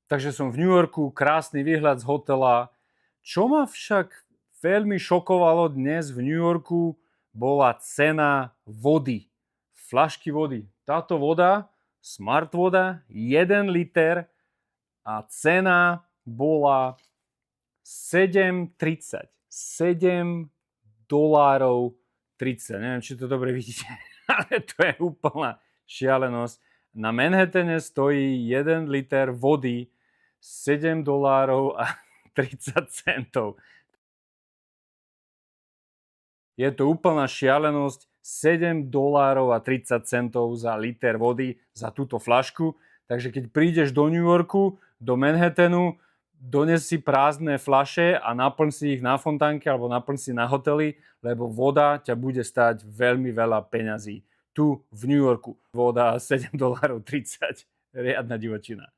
Takže som v New Yorku, krásny výhľad z hotela. Čo ma však veľmi šokovalo dnes v New Yorku, bola cena vody. Fľašky vody. Táto voda, smart voda, 1 liter a cena bola 7,30. 7 dolárov 30. Neviem, či to dobre vidíte, ale to je úplná šialenosť. Na Manhattane stojí 1 liter vody 7 dolárov a 30 centov. Je to úplná šialenosť. 7 dolárov a 30 centov za liter vody za túto fľašku. Takže keď prídeš do New Yorku, do Manhattanu, dones si prázdne fľaše a naplň si ich na fontánke alebo naplň si na hoteli, lebo voda ťa bude stáť veľmi veľa peňazí. Tu v New Yorku voda 7 dolárov 30. Riadna divočina.